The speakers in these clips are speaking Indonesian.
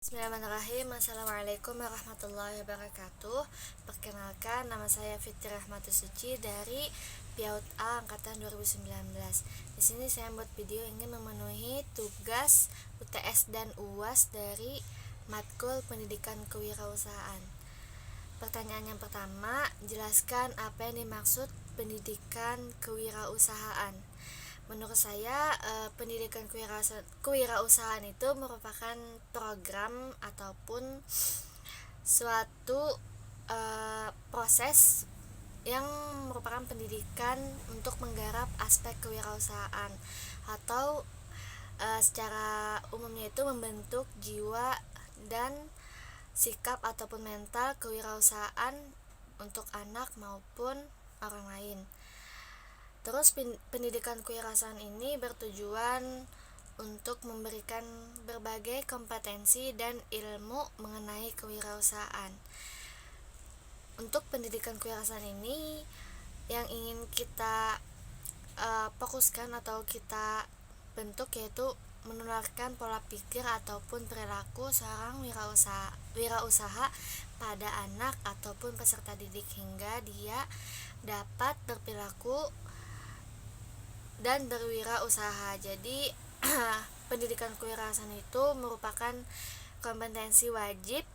Bismillahirrahmanirrahim. Assalamualaikum warahmatullahi wabarakatuh. Perkenalkan, nama saya Fitri Rahmatus Suci dari PIAUD A angkatan 2019. Di sini saya buat video ingin memenuhi tugas UTS dan UAS dari matkul Pendidikan Kewirausahaan. Pertanyaan yang pertama, jelaskan apa yang dimaksud pendidikan kewirausahaan. Menurut saya, pendidikan kewirausahaan itu merupakan program ataupun suatu proses yang merupakan pendidikan untuk menggarap aspek kewirausahaan atau secara umumnya itu membentuk jiwa dan sikap ataupun mental kewirausahaan untuk anak maupun orang lain. Terus pendidikan kewirausahaan ini bertujuan untuk memberikan berbagai kompetensi dan ilmu mengenai kewirausahaan. Untuk pendidikan kewirausahaan ini yang ingin kita fokuskan atau kita bentuk yaitu menularkan pola pikir ataupun perilaku seorang wirausaha pada anak ataupun peserta didik hingga dia dapat berperilaku dan berwirausaha. Jadi pendidikan kewirausahaan itu merupakan kompetensi wajib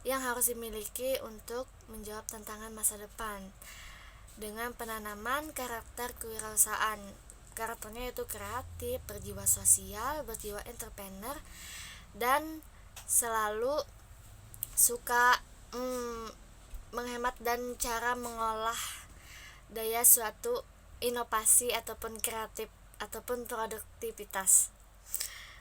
yang harus dimiliki untuk menjawab tantangan masa depan dengan penanaman karakter kewirausahaan. Karakternya itu kreatif, berjiwa sosial, berjiwa entrepreneur, dan selalu suka menghemat dan cara mengolah daya suatu inovasi ataupun kreatif ataupun produktivitas.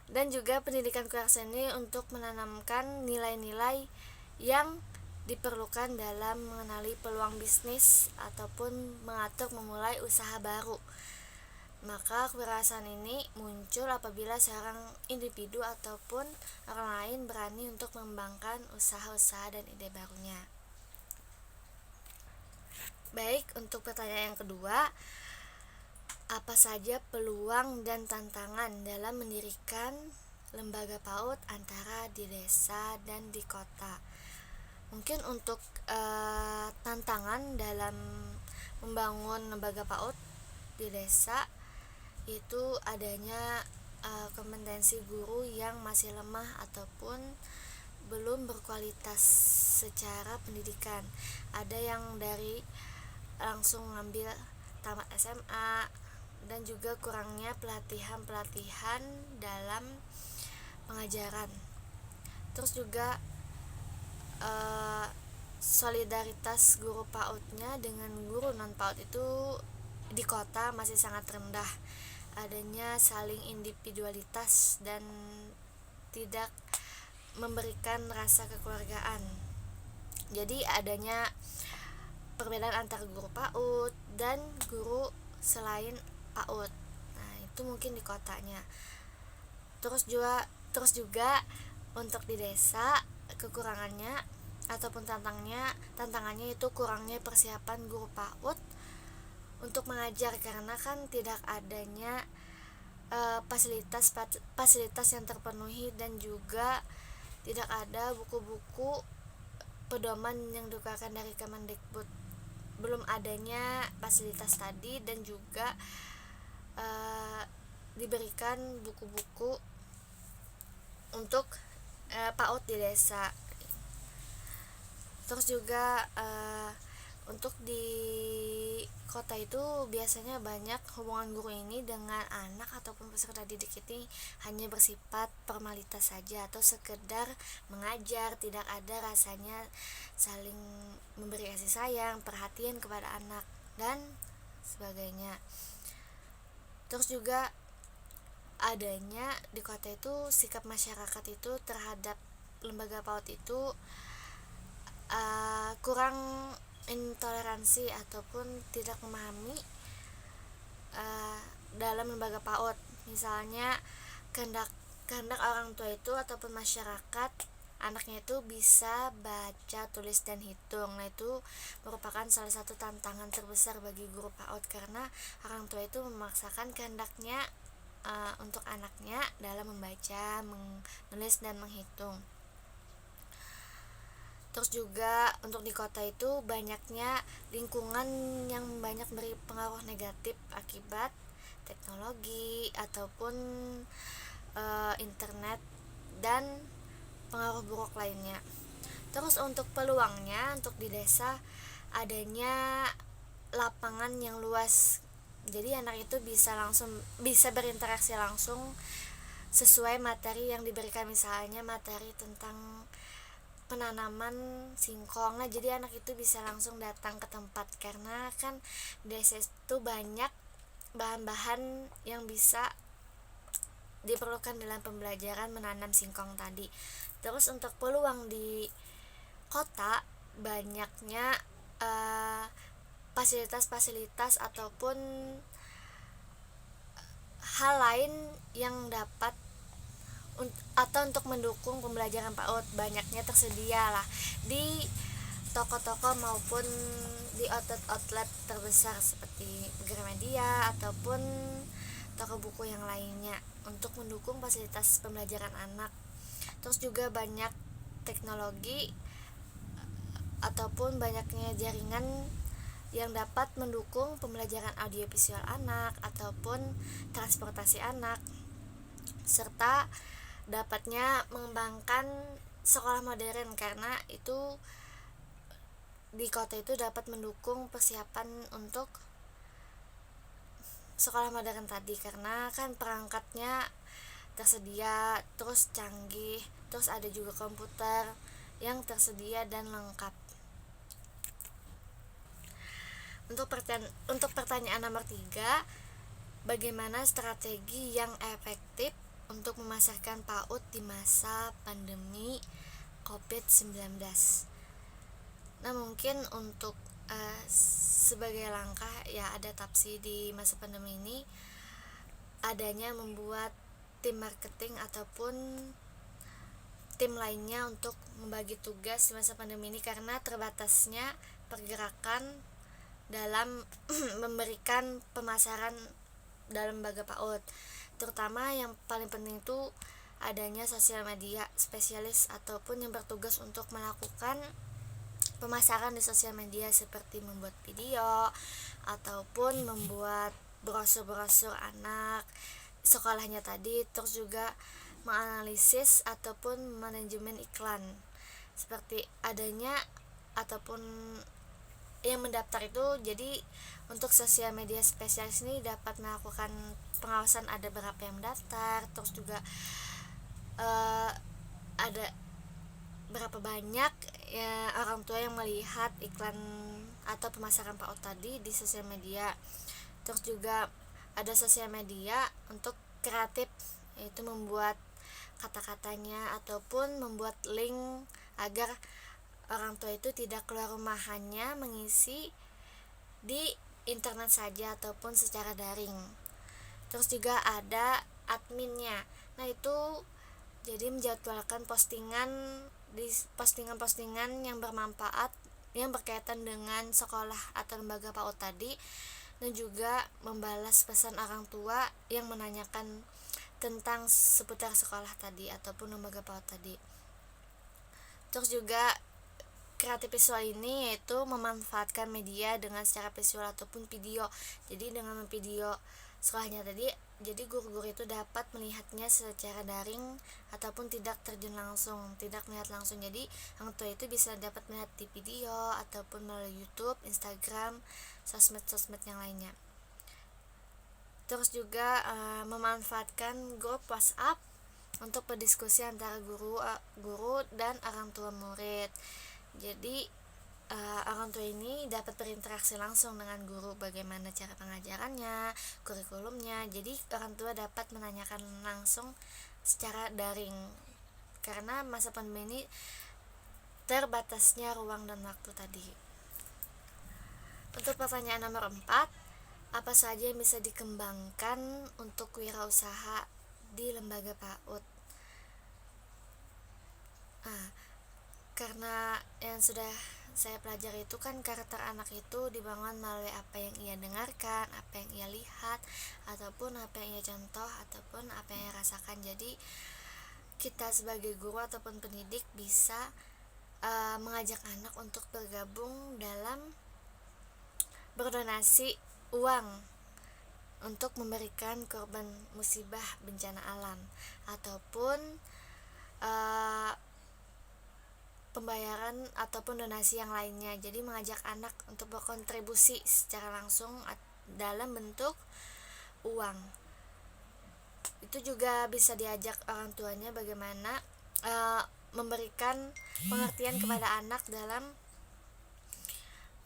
Dan juga pendidikan kewirausahaan ini untuk menanamkan nilai-nilai yang diperlukan dalam mengenali peluang bisnis ataupun mengatur memulai usaha baru. Maka kewirausahaan ini muncul apabila seorang individu ataupun orang lain berani untuk mengembangkan usaha-usaha dan ide barunya. Baik, untuk pertanyaan yang kedua, apa saja peluang dan tantangan dalam mendirikan lembaga PAUD antara di desa dan di kota? Mungkin untuk tantangan dalam membangun lembaga PAUD di desa itu adanya kompetensi guru yang masih lemah ataupun belum berkualitas secara pendidikan. Ada yang dari langsung ngambil tamat SMA, dan juga kurangnya pelatihan dalam pengajaran. Terus juga solidaritas guru PAUD-nya dengan guru non PAUD itu di kota masih sangat rendah. Adanya saling individualitas dan tidak memberikan rasa kekeluargaan. Jadi adanya perbedaan antara guru PAUD dan guru selain PAUD. Nah, itu mungkin di kotanya. Terus juga untuk di desa kekurangannya ataupun tantangannya itu kurangnya persiapan guru PAUD untuk mengajar karena kan tidak adanya fasilitas yang terpenuhi dan juga tidak ada buku-buku pedoman yang dikeluarkan dari Kemendikbud. Belum adanya fasilitas tadi dan juga diberikan buku-buku untuk PAUD di desa. Terus juga untuk di kota itu biasanya banyak hubungan guru ini dengan anak ataupun peserta didik ini hanya bersifat formalitas saja atau sekedar mengajar, tidak ada rasanya saling memberi kasih sayang, perhatian kepada anak dan sebagainya. Terus juga adanya di kota itu sikap masyarakat itu terhadap lembaga PAUD itu kurang intoleransi ataupun tidak memahami dalam lembaga PAUD. Misalnya kehendak orang tua itu ataupun masyarakat anaknya itu bisa baca, tulis, dan hitung. Nah, itu merupakan salah satu tantangan terbesar bagi guru PAUD karena orang tua itu memaksakan kehendaknya untuk anaknya dalam membaca, menulis, dan menghitung. Terus juga untuk di kota itu banyaknya lingkungan yang banyak beri pengaruh negatif akibat teknologi ataupun internet dan pengaruh buruk lainnya. Terus untuk peluangnya, untuk di desa adanya lapangan yang luas. Jadi anak itu bisa berinteraksi langsung sesuai materi yang diberikan, misalnya materi tentang penanaman singkong. Nah, jadi anak itu bisa langsung datang ke tempat karena kan desa itu banyak bahan-bahan yang bisa diperlukan dalam pembelajaran menanam singkong tadi. Terus untuk peluang di kota banyaknya fasilitas-fasilitas ataupun hal lain yang dapat atau untuk mendukung pembelajaran PAUD banyaknya tersedia lah di toko-toko maupun di outlet-outlet terbesar seperti Gramedia ataupun toko buku yang lainnya untuk mendukung fasilitas pembelajaran anak. Terus juga banyak teknologi ataupun banyaknya jaringan yang dapat mendukung pembelajaran audiovisual anak ataupun transportasi anak, serta dapatnya mengembangkan sekolah modern karena itu di kota itu dapat mendukung persiapan untuk sekolah modern tadi karena kan perangkatnya tersedia, terus canggih, terus ada juga komputer yang tersedia dan lengkap. Untuk pertanyaan nomor 3, bagaimana strategi yang efektif untuk memasarkan PAUD di masa pandemi COVID-19? Nah, mungkin untuk sebagai langkah ya adaptasi di masa pandemi ini adanya membuat tim marketing ataupun tim lainnya untuk membagi tugas di masa pandemi ini karena terbatasnya pergerakan dalam memberikan pemasaran dalam lembaga PAUD, terutama yang paling penting itu adanya sosial media spesialis ataupun yang bertugas untuk melakukan pemasaran di sosial media seperti membuat video ataupun membuat brosur-brosur anak sekolahnya tadi, terus juga menganalisis ataupun manajemen iklan seperti adanya ataupun yang mendaftar itu. Jadi untuk sosial media spesialis ini dapat melakukan pengawasan ada berapa yang mendaftar, terus juga ada berapa banyak ya orang tua yang melihat iklan atau pemasaran PAUD tadi di sosial media. Terus juga ada sosial media untuk kreatif, yaitu membuat kata-katanya ataupun membuat link agar orang tua itu tidak keluar rumah, hanya mengisi di internet saja ataupun secara daring. Terus juga ada adminnya. Nah, itu jadi menjadwalkan postingan-postingan yang bermanfaat yang berkaitan dengan sekolah atau lembaga PAUD tadi, dan juga membalas pesan orang tua yang menanyakan tentang seputar sekolah tadi ataupun lembaga PAUD tadi. Terus juga kreatif visual ini yaitu memanfaatkan media dengan secara visual ataupun video. Jadi dengan memvideo sekolahnya tadi, jadi guru-guru itu dapat melihatnya secara daring ataupun tidak terjun langsung, tidak melihat langsung. Jadi orang tua itu bisa dapat melihat di video ataupun melalui YouTube, Instagram, sosmed-sosmed yang lainnya. Terus juga memanfaatkan grup WhatsApp untuk berdiskusi antara guru dan orang tua murid. Jadi orang tua ini dapat berinteraksi langsung dengan guru, bagaimana cara pengajarannya, kurikulumnya. Jadi orang tua dapat menanyakan langsung secara daring karena masa pandemi ini terbatasnya ruang dan waktu tadi. Untuk pertanyaan nomor 4, apa saja yang bisa dikembangkan untuk wirausaha di lembaga PAUD? Karena yang sudah saya pelajari itu kan karakter anak itu dibangun melalui apa yang ia dengarkan, apa yang ia lihat, ataupun apa yang ia contoh, ataupun apa yang ia rasakan. Jadi kita sebagai guru ataupun pendidik bisa mengajak anak untuk bergabung dalam berdonasi uang untuk memberikan korban musibah bencana alam ataupun pembayaran ataupun donasi yang lainnya. Jadi mengajak anak untuk berkontribusi secara langsung dalam bentuk uang. Itu juga bisa diajak orang tuanya bagaimana memberikan pengertian kepada anak dalam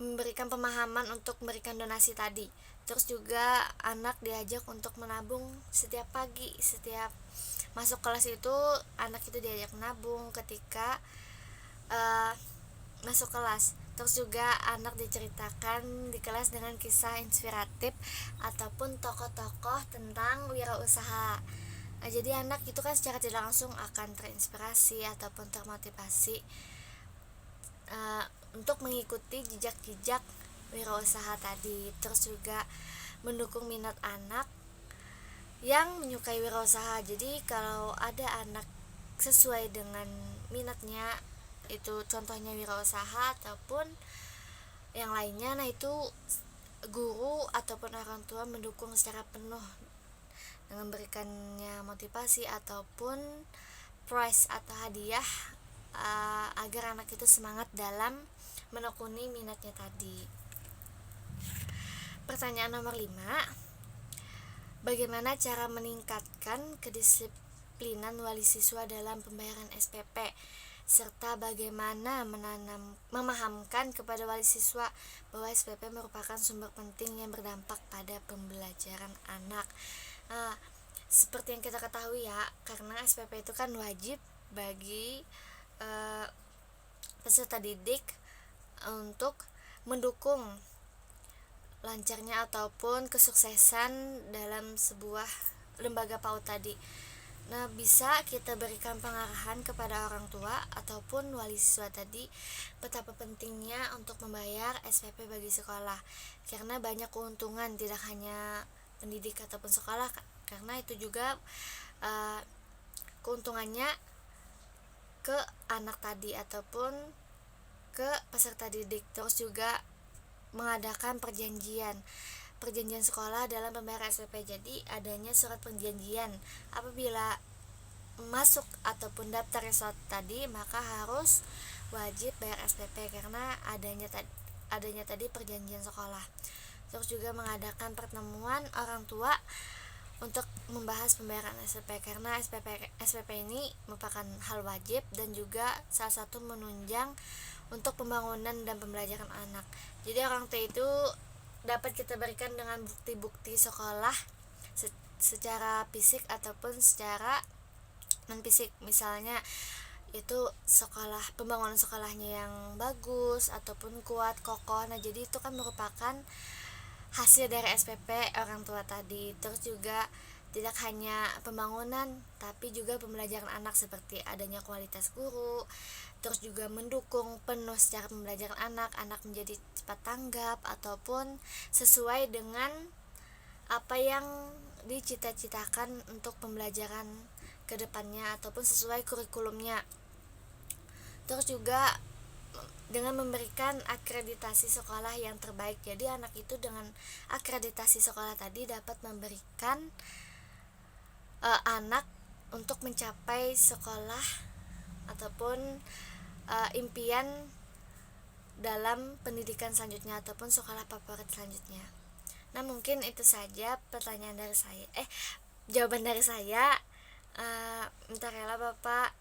memberikan pemahaman untuk memberikan donasi tadi. Terus juga anak diajak untuk menabung setiap pagi, setiap masuk kelas itu anak itu diajak menabung ketika masuk kelas. Terus juga anak diceritakan di kelas dengan kisah inspiratif ataupun tokoh-tokoh tentang wirausaha. Jadi anak itu kan secara tidak langsung akan terinspirasi ataupun termotivasi untuk mengikuti jejak-jejak wirausaha tadi. Terus juga mendukung minat anak yang menyukai wirausaha. Jadi kalau ada anak sesuai dengan minatnya, itu contohnya wirausaha ataupun yang lainnya, nah itu guru ataupun orang tua mendukung secara penuh dengan memberikannya motivasi ataupun prize atau hadiah agar anak itu semangat dalam menekuni minatnya tadi. Pertanyaan nomor 5, bagaimana cara meningkatkan kedisiplinan wali siswa dalam pembayaran SPP, serta bagaimana memahamkan kepada wali siswa bahwa SPP merupakan sumber penting yang berdampak pada pembelajaran anak. Seperti yang kita ketahui ya, karena SPP itu kan wajib bagi peserta didik untuk mendukung lancarnya ataupun kesuksesan dalam sebuah lembaga PAUD tadi. Nah, bisa kita berikan pengarahan kepada orang tua ataupun wali siswa tadi betapa pentingnya untuk membayar SPP bagi sekolah, karena banyak keuntungan tidak hanya pendidik ataupun sekolah, karena itu juga keuntungannya ke anak tadi ataupun ke peserta didik. Terus juga mengadakan perjanjian sekolah dalam pembayaran SPP. Jadi adanya surat perjanjian apabila masuk ataupun daftar resort tadi, maka harus wajib bayar SPP karena adanya tadi perjanjian sekolah. Terus juga mengadakan pertemuan orang tua untuk membahas pembayaran SPP, karena SPP ini merupakan hal wajib dan juga salah satu menunjang untuk pembangunan dan pembelajaran anak. Jadi orang tua itu dapat kita berikan dengan bukti-bukti sekolah secara fisik ataupun secara non fisik. Misalnya itu pembangunan sekolahnya yang bagus ataupun kuat, kokoh. Nah, jadi itu kan merupakan hasil dari SPP orang tua tadi. Terus juga tidak hanya pembangunan tapi juga pembelajaran anak, seperti adanya kualitas guru. Terus juga mendukung penuh secara pembelajaran anak menjadi cepat tanggap ataupun sesuai dengan apa yang dicita-citakan untuk pembelajaran kedepannya ataupun sesuai kurikulumnya. Terus juga dengan memberikan akreditasi sekolah yang terbaik. Jadi anak itu dengan akreditasi sekolah tadi dapat memberikan anak untuk mencapai sekolah ataupun impian dalam pendidikan selanjutnya ataupun sekolah favorit selanjutnya. Nah, mungkin itu saja jawaban dari saya. Minta rela Bapak,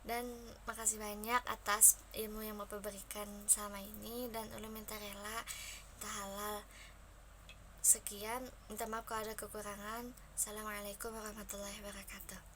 dan makasih banyak atas ilmu yang Bapak berikan selama ini, dan ulun minta rela, minta halal. Sekian, minta maaf kalau ada kekurangan. Assalamualaikum warahmatullahi wabarakatuh.